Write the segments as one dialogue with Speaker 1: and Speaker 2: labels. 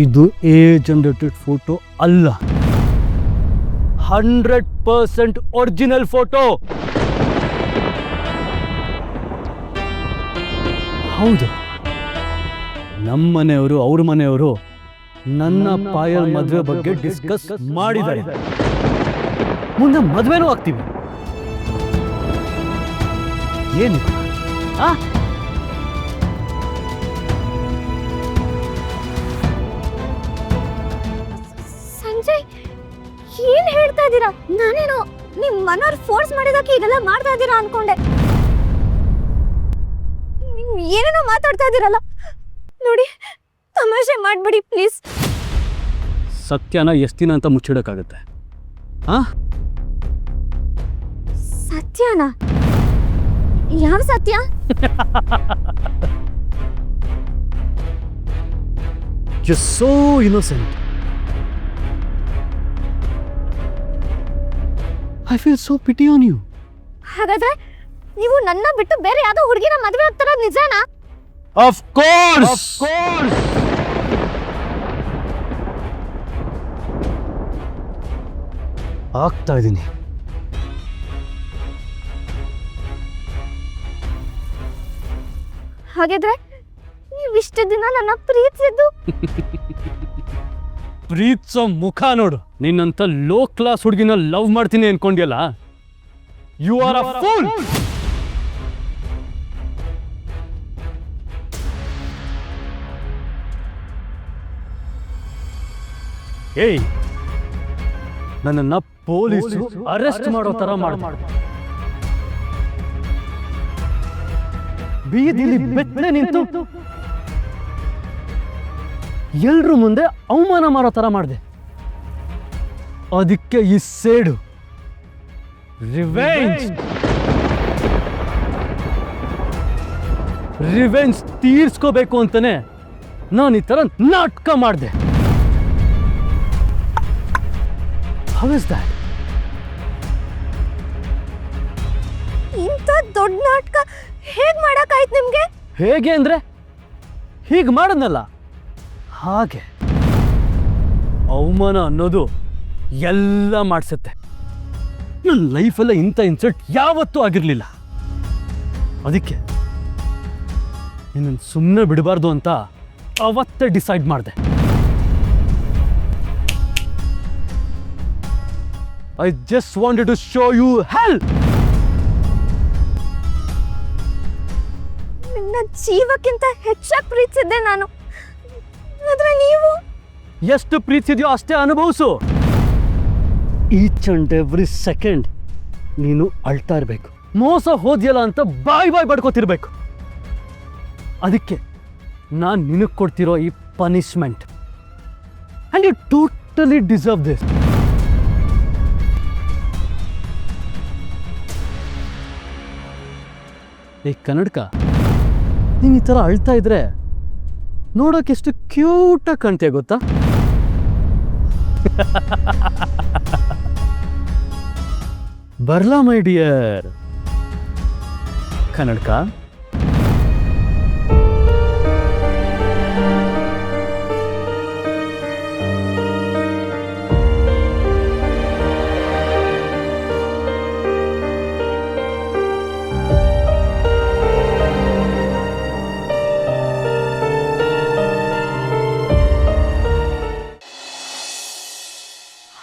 Speaker 1: ಇದು A generated photo ಅಲ್ಲ, 100% original photo. ಹೌದು, ನಮ್ಮ ಮನೆಯವರು ಅವ್ರ ಮನೆಯವರು ನನ್ನ ಪಾಯಲ್ ಮದುವೆ ಬಗ್ಗೆ ಡಿಸ್ಕಸ್ ಮಾಡಿದ್ದಾರೆ. ಮುಂದೆ ಮದುವೆನೂ ಆಗ್ತೀವಿ. ಏನಿದೆ
Speaker 2: ಸಂಜಯ್, ಏನ್ ಹೇಳ್ತಾ ಇದ್ದೀರಾ? ನಾನೇನೋ ನಿಮ್ ಮನೋರ್ ಫೋರ್ಸ್ ಮಾಡಿದಕ್ಕೆ ಇದೆಲ್ಲ ಮಾಡ್ತಾ ಇದ್ದೀರಾ ಅನ್ಕೊಂಡೆ. ನೀವು ಏನೇನೋ ಮಾತಾಡ್ತಾ ಇದ್ದೀರಲ್ಲ. ನೋಡಿ, ತಮಾಷೆ ಮಾಡ್ಬೇಡಿ ಪ್ಲೀಸ್.
Speaker 1: ಸತ್ಯನ ಎಷ್ಟು ದಿನ ಅಂತ ಮುಚ್ಚಿಡಕ್ಕಾಗತ್ತೆ?
Speaker 2: ಸತ್ಯನಾ? ಯಾವ ಸತ್ಯ?
Speaker 1: You're so innocent. I feel so pity on you.
Speaker 2: ಹಾಗಾದ್ರೆ ನೀವು ನನ್ನ ಬಿಟ್ಟು ಬೇರೆ ಯಾವ್ದೋ ಹುಡುಗಿನ ಮದುವೆ ಆಗ್ತಾರೋದು ನಿಜಾನಾ?
Speaker 1: Of course. Of course. ಆಗ್ತಾ ಇದ್ದೀನಿ.
Speaker 2: ಹಾಗಾದ್ರೆ ನೀವು ಇಷ್ಟು ದಿನ ನನ್ನ ಪ್ರೀತಿಸಿದ್ದು?
Speaker 1: ಪ್ರೀತಿಸೋ ಮುಖ ನೋಡು. ನಿನ್ನಂತ ಲೋ ಕ್ಲಾಸ್ ಹುಡುಗಿನ ಲವ್ ಮಾಡ್ತೀನಿ ಅನ್ಕೊಂಡ್ಯಲ್ಲ. You are a fool. ಏಯ್, ನನ್ನನ್ನ ಪೊಲೀಸರು ಅರೆಸ್ಟ್ ಮಾಡೋ ತರ ಮಾಡ. ಬೀದಿಲಿ ಬೆತ್ತಲೆ ನಿಂತು ಎಲ್ರ ಮುಂದೆ ಅವಮಾನ ಮಾಡೋ ತರ ಮಾಡಿದೆ. ಅದಕ್ಕೆ ಈ ಸೇಡು. ರಿವೆಂಜ್ ತೀರ್ಸ್ಕೋಬೇಕು ಅಂತಾನೆ ನಾನು ಈ ತರ ನಾಟಕ ಮಾಡಿದೆ. How is that?
Speaker 2: ಇಂಥ ದೊಡ್ಡ ನಾಟಕ ಹೇಗ್ ಮಾಡಕ್ಕಾಯ್ತು ನಿಮ್ಗೆ?
Speaker 1: ಹೇಗೆ ಅಂದ್ರೆ ಹೀಗೆ ಮಾಡದ್ನಲ್ಲ ಹಾಗೆ. ಅವಮಾನ ಅನ್ನೋದು ಎಲ್ಲ ಮಾಡಿಸುತ್ತೆ. ನನ್ನ ಲೈಫಲ್ಲ ಇಂಥ ಇನ್ಸಿಡೆಂಟ್ ಯಾವತ್ತೂ ಆಗಿರಲಿಲ್ಲ. ಅದಕ್ಕೆ ನಿನ್ನನ್ನು ಸುಮ್ಮನೆ ಬಿಡಬಾರ್ದು ಅಂತ ಅವತ್ತೇ ಡಿಸೈಡ್ ಮಾಡಿದೆ. I just wanted to show you hell.
Speaker 2: ನನ್ನ ಜೀವಕ್ಕಿಂತ ಹೆಚ್ಚಾಗಿ ಪ್ರೀತಿಸಿದ್ದೆ ನಾನು. ಆದ್ರೆ ನೀವು
Speaker 1: ಎಷ್ಟು ಪ್ರೀತಿಸಿದ್ಯೋ ಅಷ್ಟೇ ಅನುಭವಿಸು. ಈಚ್ ಅಂಡ್ ಎವ್ರಿ ಸೆಕೆಂಡ್ ನೀನು ಅಳ್ತಾ ಇರಬೇಕು. ಮೋಸ ಹೋದ್ಯಲ್ಲ ಅಂತ ಬಾಯ್ ಬಡ್ಕೋತಿರ್ಬೇಕು. ಅದಕ್ಕೆ ನಾನು ನಿನಗೆ ಕೊಡ್ತಿರೋ ಈ punishment. And you totally deserve this. ಏ ಕನ್ನಡಕ, ನೀನು ಈ ಥರ ಅಳ್ತಾ ಇದ್ರೆ ನೋಡೋಕೆ ಎಷ್ಟು ಕ್ಯೂಟಾಗಿ ಕಾಣ್ತೀಯ ಗೊತ್ತಾ? ಬರ್ಲಾ ಮೈ ಡಿಯರ್ ಕನ್ನಡಕ.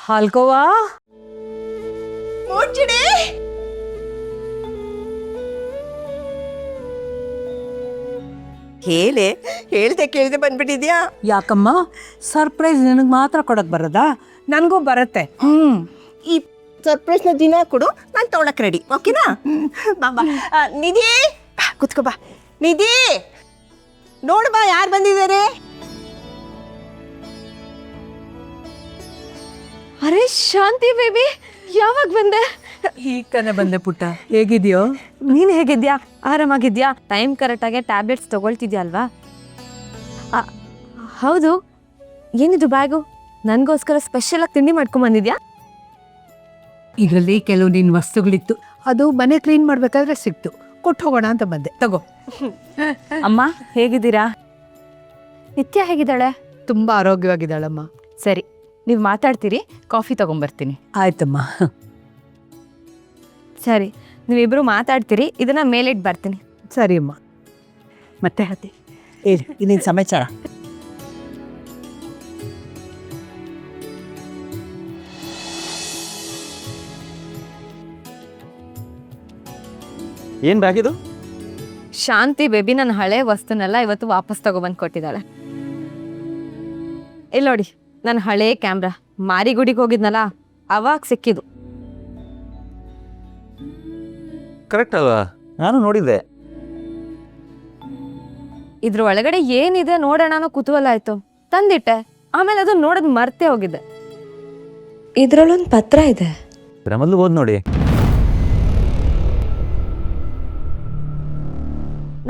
Speaker 3: ಹಾಲ್ಕೋವಾ
Speaker 4: ಮೂಡ್ಜಿಡಿ
Speaker 3: ಹೇಳ್ದೆ ಕೇಳ್ದೆ ಬಂದ್ಬಿಟ್ಟಿದ್ಯಾ?
Speaker 4: ಯಾಕಮ್ಮ ಸರ್ಪ್ರೈಸ್ ನಿನಗೆ ಮಾತ್ರ ಕೊಡಕ್ ಬರೋದಾ? ನನಗೂ ಬರುತ್ತೆ.
Speaker 3: ಈ ಸರ್ಪ್ರೈಸ್ನ ದಿನ ಕೊಡು, ನಾನು ತೊಗೊಳಕ್ ರೆಡಿ. ಓಕೆನಾ? ಬಾಬಾ ನಿಧಿ, ಕುತ್ಕೋ ಬಾ. ನಿಧಿ, ನೋಡು ಬಾ ಯಾರು ಬಂದಿದ್ದಾರೆ.
Speaker 2: ಅರೆ ಶಾಂತಿ ಬೇಬಿ, ಯಾವಾಗ ಬಂದೆ?
Speaker 4: ಈಗ ತಾನೇ ಬಂದೆ ಪುಟ್ಟ. ಹೇಗಿದೆಯೋ?
Speaker 2: ನೀನು ಹೇಗಿದ್ಯಾ? ಆರಾಮಾಗಿದ್ಯಾ? ಟೈಮ್ ಕರೆಕ್ಟಾಗೆ ಟ್ಯಾಬ್ಲೆಟ್ಸ್ ತಗೊಳ್ತಿದ್ಯಾ ಅಲ್ವಾ? ಹೌದು, ಏನಿದು ಬ್ಯಾಗು? ನನಗೋಸ್ಕರ ಸ್ಪೆಷಲಾಗಿ ತಿಂಡಿ ಮಾಡ್ಕೊಂಬಂದಿದ್ಯಾ?
Speaker 4: ಇದರಲ್ಲಿ ಕೆಲವು ನಿನ್ನ ವಸ್ತುಗಳಿತ್ತು, ಅದು ಮನೆ ಕ್ಲೀನ್ ಮಾಡ್ಬೇಕಾದ್ರೆ ಸಿಕ್ತು, ಕೊಟ್ಟು ಹೋಗೋಣ ಅಂತ ಬಂದೆ. ತಗೋ.
Speaker 2: ಅಮ್ಮ ಹೇಗಿದ್ದೀರಾ? ನಿತ್ಯ ಹೇಗಿದ್ದಾಳೆ?
Speaker 4: ತುಂಬಾ ಆರೋಗ್ಯವಾಗಿದ್ದಾಳಮ್ಮ.
Speaker 2: ಸರಿ, ನೀವು ಮಾತಾಡ್ತೀರಿ, ಕಾಫಿ ತಗೊಂಬರ್ತೀನಿ.
Speaker 4: ಆಯ್ತಮ್ಮ.
Speaker 2: ಸರಿ, ನೀವಿಬ್ರು ಮಾತಾಡ್ತೀರಿ, ಇದನ್ನ ಮೇಲಿಟ್ಟು ಬರ್ತೀನಿ.
Speaker 4: ಸರಿ ಅಮ್ಮ. ಮತ್ತೆ
Speaker 3: ಇನ್ನೇನು ಸಮಾಚಾರ?
Speaker 1: ಏನು ಬ್ಯಾಗ್ ಇದು?
Speaker 2: ಶಾಂತಿ ಬೇಬಿ ನನ್ನ ಹಳೆ ವಸ್ತುನೆಲ್ಲ ಇವತ್ತು ವಾಪಸ್ ತಗೊಬಂದು ಕೊಟ್ಟಿದ್ದಾಳೆ. ಇಲ್ಲಿ ನೋಡಿ, ನನ್ನ ಹಳೆ ಕ್ಯಾಮ್ರಾ ಮಾರಿಗುಡಿಗೆ ಹೋಗಿದ್ನಲ್ಲ ಅವಾಗ ಸಿಕ್ಕಿದ್ದು.
Speaker 5: ಕರೆಕ್ಟ್ ಅಲ್ವಾ? ನಾನು ನೋಡಿದ್ದೆ.
Speaker 2: ಇದ್ರ ಒಳಗಡೆ ಏನಿದೆ ನೋಡೋಣ ಅನ್ನೋ ಕುತೂಹಲ ಆಯ್ತು, ತಂದಿಟ್ಟೆ. ಆಮೇಲೆ ಅದು ನೋಡೋದು ಮರ್ತೇ ಹೋಗಿದ್ದೆ. ಇದ್ರಲ್ಲೊಂದು ಪತ್ರ ಇದೆ.
Speaker 5: ಮೊದಲು ಓದ್ ನೋಡಿ.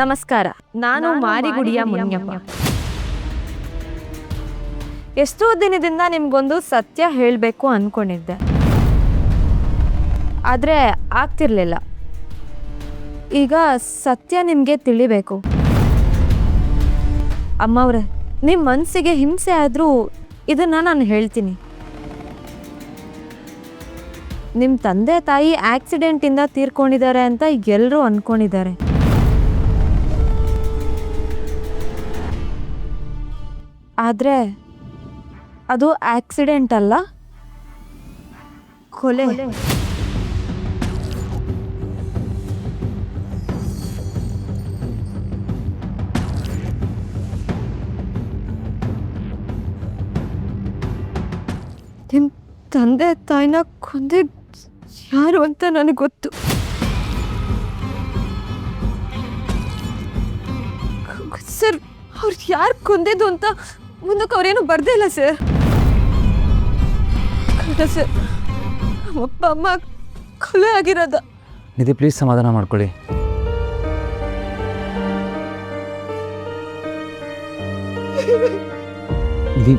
Speaker 2: ನಮಸ್ಕಾರ, ನಾನು ಮಾರಿಗುಡಿಯ ಮುನಿಯಪ್ಪ. ಎಷ್ಟೋ ದಿನದಿಂದ ನಿಮ್ಗೊಂದು ಸತ್ಯ ಹೇಳಬೇಕು ಅನ್ಕೊಂಡಿದ್ದೆ, ಆದ್ರೆ ಆಗ್ತಿರ್ಲಿಲ್ಲ. ಈಗ ಸತ್ಯ ನಿಮ್ಗೆ ತಿಳಿಬೇಕು. ಅಮ್ಮವ್ರೆ, ನಿಮ್ಮ ಮನಸ್ಸಿಗೆ ಹಿಂಸೆ ಆದ್ರೂ ಇದನ್ನ ನಾನು ಹೇಳ್ತೀನಿ. ನಿಮ್ಮ ತಂದೆ ತಾಯಿ ಆಕ್ಸಿಡೆಂಟಿಂದ ತೀರ್ಕೊಂಡಿದ್ದಾರೆ ಅಂತ ಎಲ್ಲರೂ ಅನ್ಕೊಂಡಿದ್ದಾರೆ. ಆದ್ರೆ ಅದು ಆಕ್ಸಿಡೆಂಟ್ ಅಲ್ಲ, ಕೊಲೆ. ನಿಮ್ಮ ತಂದೆ ತಾಯಿನ ಕೊಂದೆ ಯಾರು ಅಂತ ನನಗೆ ಗೊತ್ತು. ಸರ್, ಅವ್ರು ಯಾರು ಕೊಂದಿದ್ದು ಅಂತ ಮುಂದಕ್ಕೆ ಅವ್ರೇನು ಬರ್ದೇ ಇಲ್ಲ ಸರ್. ಸರ್, ಅಪ್ಪ ಅಮ್ಮ ಕೊಲೆ ಆಗಿರೋದ.
Speaker 5: ನಿಧಿ, ಪ್ಲೀಸ್ ಸಮಾಧಾನ ಮಾಡ್ಕೊಳ್ಳಿ. ನಿಧಿ,